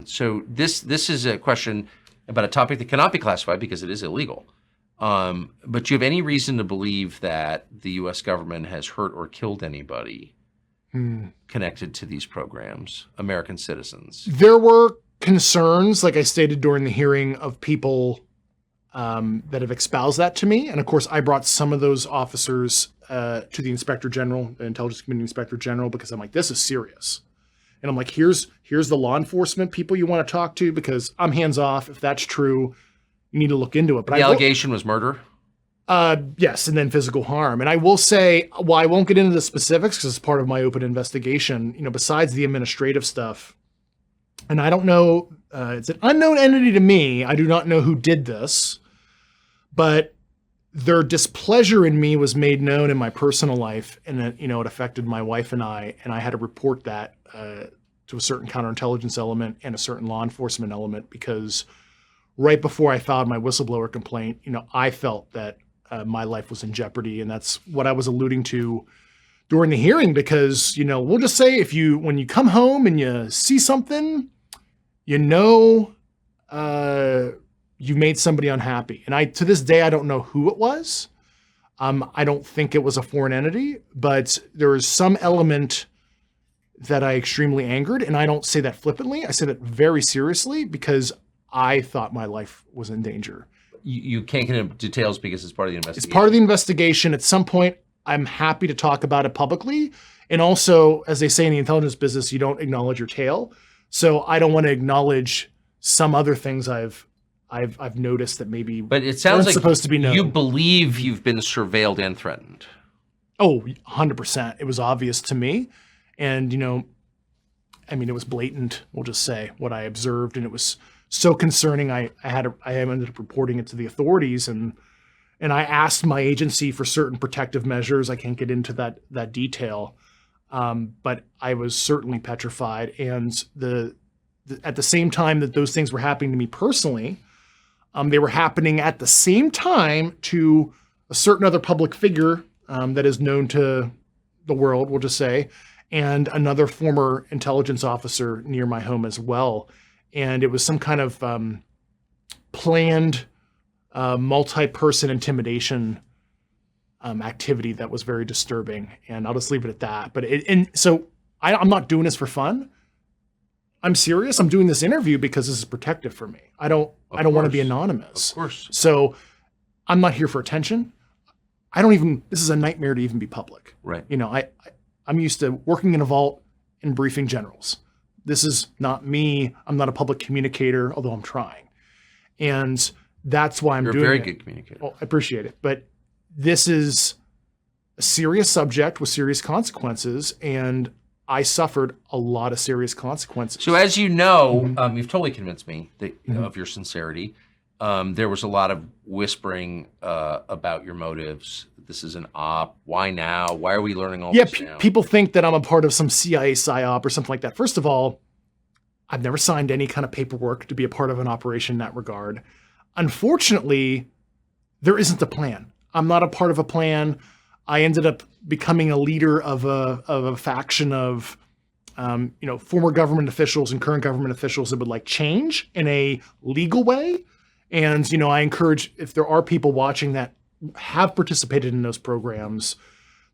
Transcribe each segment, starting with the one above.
So this is a question about a topic that cannot be classified because it is illegal. But do you have any reason to believe that the U.S. government has hurt or killed anybody connected to these programs, American citizens? There were concerns, like I stated during the hearing, of people that have espoused that to me. And of course, I brought some of those officers to the Inspector General, the Intelligence Community Inspector General, because I'm like, this is serious. And I'm like, here's the law enforcement people you want to talk to, because I'm hands off. If that's true, you need to look into it. But the allegation was murder? Yes, and then physical harm. And I will say, while I won't get into the specifics because it's part of my open investigation, besides the administrative stuff, and I don't know, it's an unknown entity to me. I do not know who did this, but their displeasure in me was made known in my personal life, and it affected my wife and I had to report that to a certain counterintelligence element and a certain law enforcement element, because right before I filed my whistleblower complaint, I felt that my life was in jeopardy, and that's what I was alluding to during the hearing. Because we'll just say, when you come home and you see something, you've made somebody unhappy. And to this day, I don't know who it was. I don't think it was a foreign entity, but there was some element that I extremely angered. And I don't say that flippantly. I say that very seriously, because I thought my life was in danger. You can't get into details because it's part of the investigation. It's part of the investigation. At some point, I'm happy to talk about it publicly. And also, as they say in the intelligence business, you don't acknowledge your tail. So I don't want to acknowledge some other things I've noticed that maybe but it sounds like supposed to be known. You believe you've been surveilled and threatened. Oh, 100%. It was obvious to me. And, it was blatant, we'll just say, what I observed. And it was so concerning. I ended up reporting it to the authorities, and I asked my agency for certain protective measures. I can't get into that detail. But I was certainly petrified. And at the same time that those things were happening to me personally, they were happening at the same time to a certain other public figure that is known to the world, we'll just say, and another former intelligence officer near my home as well. And it was some kind of planned multi-person intimidation activity that was very disturbing. And I'll just leave it at that. But I'm not doing this for fun. I'm serious. I'm doing this interview because this is protective for me. I don't want to be anonymous. Of course. So I'm not here for attention. This is a nightmare to even be public. Right. I'm used to working in a vault and briefing generals. This is not me. I'm not a public communicator, although I'm trying. And that's why I'm doing it. You're a very good communicator. Well, I appreciate it. But this is a serious subject with serious consequences, and I suffered a lot of serious consequences. So as you know, you've totally convinced me that, of your sincerity. There was a lot of whispering about your motives. This is an op. Why now? Why are we learning all this now? People think that I'm a part of some CIA psyop or something like that. First of all, I've never signed any kind of paperwork to be a part of an operation in that regard. Unfortunately, there isn't a plan. I'm not a part of a plan. I ended up becoming a leader of a faction of, former government officials and current government officials that would like change in a legal way. And, I encourage, if there are people watching that have participated in those programs,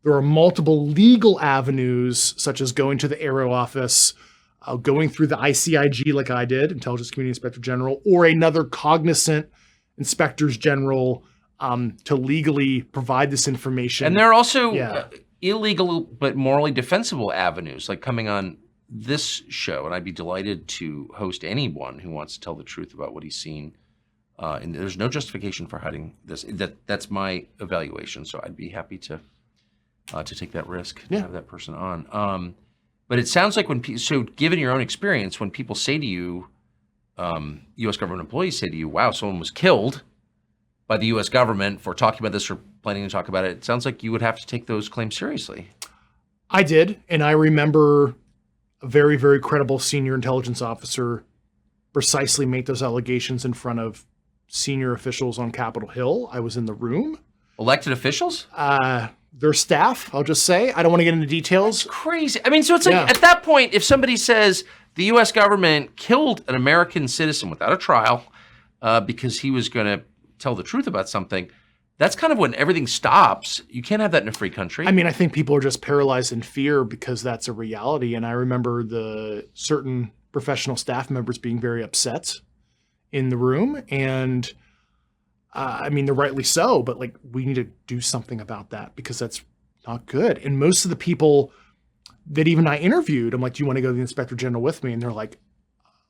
there are multiple legal avenues, such as going to the Aero office, going through the ICIG like I did, Intelligence Community Inspector General, or another cognizant Inspectors General to legally provide this information. And there are also illegal but morally defensible avenues, like coming on this show, and I'd be delighted to host anyone who wants to tell the truth about what he's seen. And there's no justification for hiding this. That's my evaluation, so I'd be happy to take that risk to have that person on. But it sounds like so given your own experience, when people say to you, U.S. government employees say to you, wow, someone was killed by the U.S. government for talking about this or planning to talk about it, it sounds like you would have to take those claims seriously. I did, and I remember a very, very credible senior intelligence officer precisely make those allegations in front of senior officials on Capitol Hill. I was in the room. Elected officials? Their staff, I'll just say. I don't want to get into details. That's crazy. I mean, so it's like at that point, if somebody says the U.S. government killed an American citizen without a trial because he was going to tell the truth about something, that's kind of when everything stops. You can't have that in a free country. I mean, I think people are just paralyzed in fear because that's a reality. And I remember the certain professional staff members being very upset in the room. And I mean, they're rightly so, but like, we need to do something about that because that's not good. And most of the people that even I interviewed, I'm like, do you want to go to the Inspector General with me? And they're like,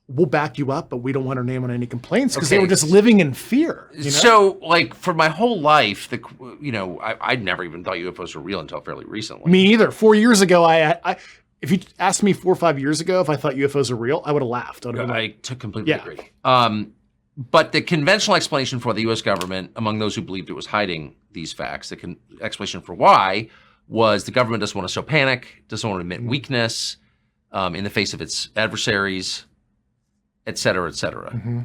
we'll back you up, but we don't want our name on any complaints because they were just living in fear. You know? So, like, for my whole life, I'd never even thought UFOs were real until fairly recently. Me either. 4 years ago, if you asked me 4 or 5 years ago if I thought UFOs were real, I would have laughed. I completely agree. But the conventional explanation for the U.S. government, among those who believed it was hiding these facts, the explanation for why was the government doesn't want to show panic, doesn't want to admit weakness in the face of its adversaries, et cetera, et cetera. Mm-hmm.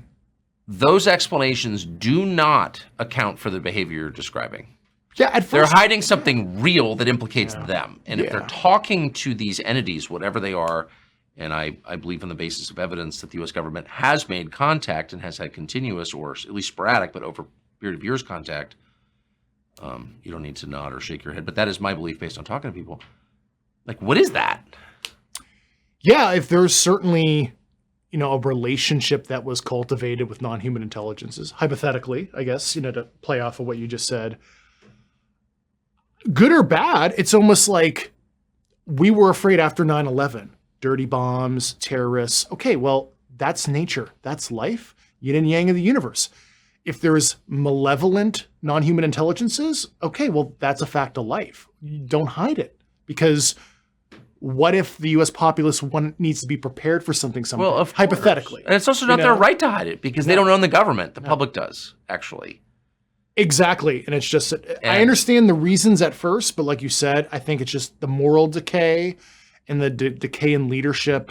Those explanations do not account for the behavior you're describing. Yeah, at first, they're hiding something real that implicates them. And if they're talking to these entities, whatever they are, and I believe on the basis of evidence that the U.S. government has made contact and has had continuous or at least sporadic, but over a period of years contact, you don't need to nod or shake your head, but that is my belief based on talking to people. Like, what is that? Yeah, if there's certainly, a relationship that was cultivated with non-human intelligences, hypothetically, I guess, to play off of what you just said, good or bad, it's almost like we were afraid after 9/11, dirty bombs, terrorists. Okay, well, that's nature. That's life, yin and yang of the universe. If there's malevolent non-human intelligences, okay, well, that's a fact of life. You don't hide it because what if the U.S. populace needs to be prepared for something someday? Well, of hypothetically. And it's also not their right to hide it because they don't own the government. The public does, actually. Exactly. And it's just, I understand the reasons at first, but like you said, I think it's just the moral decay and the decay in leadership.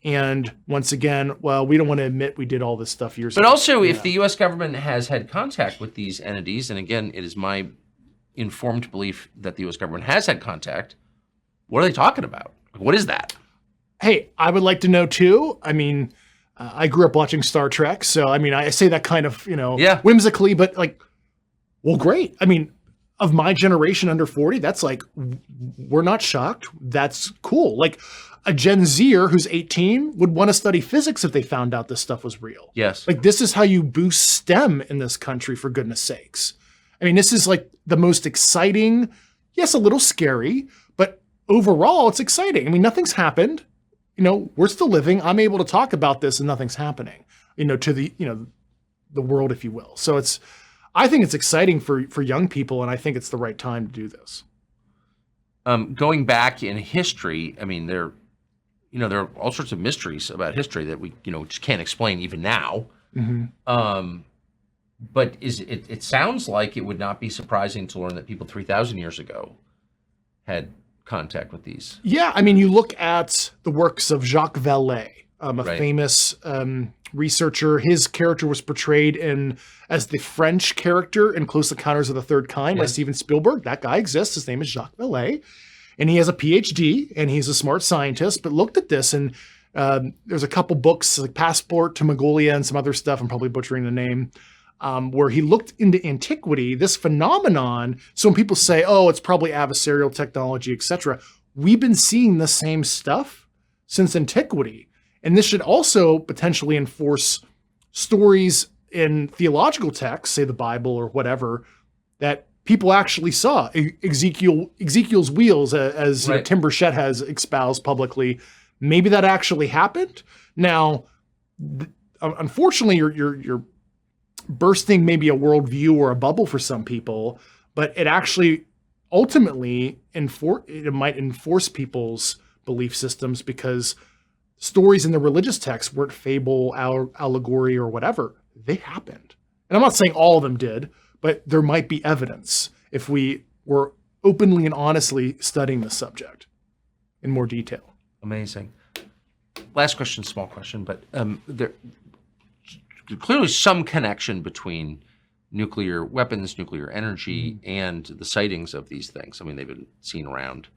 And once again, well, we don't want to admit we did all this stuff years ago. But also, if the U.S. government has had contact with these entities, and again, it is my informed belief that the U.S. government has had contact, what are they talking about? What is that? Hey, I would like to know too. I mean, I grew up watching Star Trek, so I mean, I say that kind of, whimsically, but like, well, great. I mean, of my generation under 40, that's like, we're not shocked. That's cool. Like a Gen Zer who's 18 would want to study physics if they found out this stuff was real. Yes. Like this is how you boost STEM in this country, for goodness sakes. I mean, this is like the most exciting, yes, a little scary, but overall it's exciting. I mean, nothing's happened. We're still living. I'm able to talk about this and nothing's happening, to the, the world, if you will. So I think it's exciting for young people, and I think it's the right time to do this. Going back in history, I mean, there are all sorts of mysteries about history that we, just can't explain even now. Mm-hmm. But it sounds like it would not be surprising to learn that people 3,000 years ago had contact with these. Yeah, I mean, you look at the works of Jacques Valet, a famous researcher. His character was portrayed as the French character in Close Encounters of the Third Kind by Steven Spielberg. That guy exists. His name is Jacques Valet, and he has a PhD, and he's a smart scientist, but looked at this, and there's a couple books, like Passport to Mongolia and some other stuff, I'm probably butchering the name, where he looked into antiquity, this phenomenon. So when people say, oh, it's probably adversarial technology, etc., we've been seeing the same stuff since antiquity. And this should also potentially enforce stories in theological texts, say the Bible or whatever, that people actually saw. Ezekiel's wheels, as Tim Burchett has espoused publicly, maybe that actually happened. Now, unfortunately, you're bursting maybe a worldview or a bubble for some people, but it actually ultimately it might enforce people's belief systems because stories in the religious text weren't fable, allegory, or whatever. They happened. And I'm not saying all of them did, but there might be evidence if we were openly and honestly studying the subject in more detail. Amazing. Last question, small question, but there clearly some connection between nuclear weapons, nuclear energy, and the sightings of these things. I mean, they've been seen around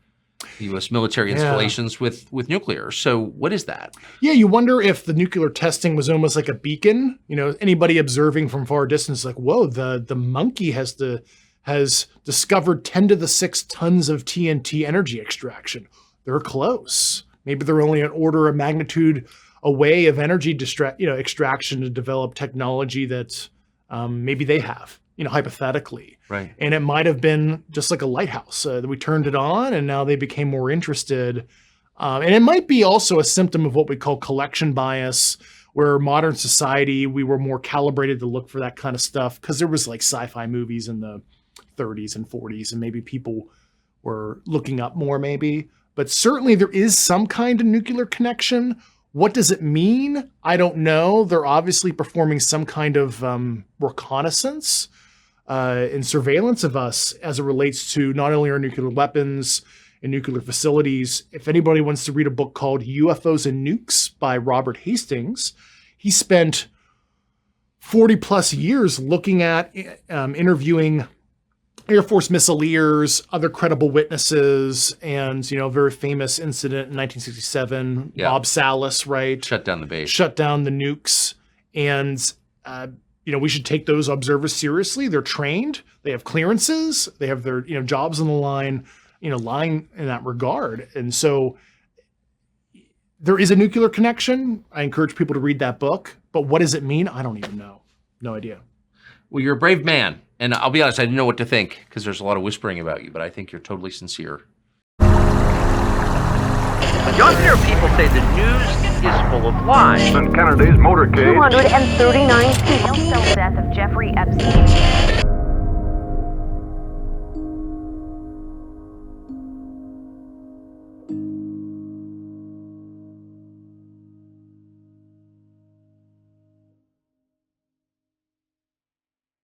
U.S. military installations with nuclear. So what is that? Yeah, you wonder if the nuclear testing was almost like a beacon. You know, anybody observing from far distance, like, whoa, the monkey has discovered 10 to the 6 tons of TNT energy extraction. They're close. Maybe they're only an order of magnitude away of energy extraction to develop technology that maybe they have, hypothetically. Right. And it might have been just like a lighthouse that we turned it on and now they became more interested. And it might be also a symptom of what we call collection bias, where modern society, we were more calibrated to look for that kind of stuff because there was like sci-fi movies in the 30s and 40s and maybe people were looking up more maybe. But certainly there is some kind of nuclear connection. What does it mean? I don't know. They're obviously performing some kind of reconnaissance and surveillance of us as it relates to not only our nuclear weapons and nuclear facilities. If anybody wants to read a book called UFOs and Nukes by Robert Hastings, he spent 40 plus years looking at interviewing Air Force missileers, other credible witnesses, and, a very famous incident in 1967, Bob Salas, right? Shut down the base. Shut down the nukes. And, we should take those observers seriously. They're trained. They have clearances. They have their, jobs on the line, lying in that regard. And so there is a nuclear connection. I encourage people to read that book. But what does it mean? I don't even know. No idea. Well, you're a brave man. And I'll be honest, I didn't know what to think because there's a lot of whispering about you, but I think you're totally sincere. Younger people say the news is full of lies. President Kennedy's motorcade. 239 people. The death of Jeffrey Epstein.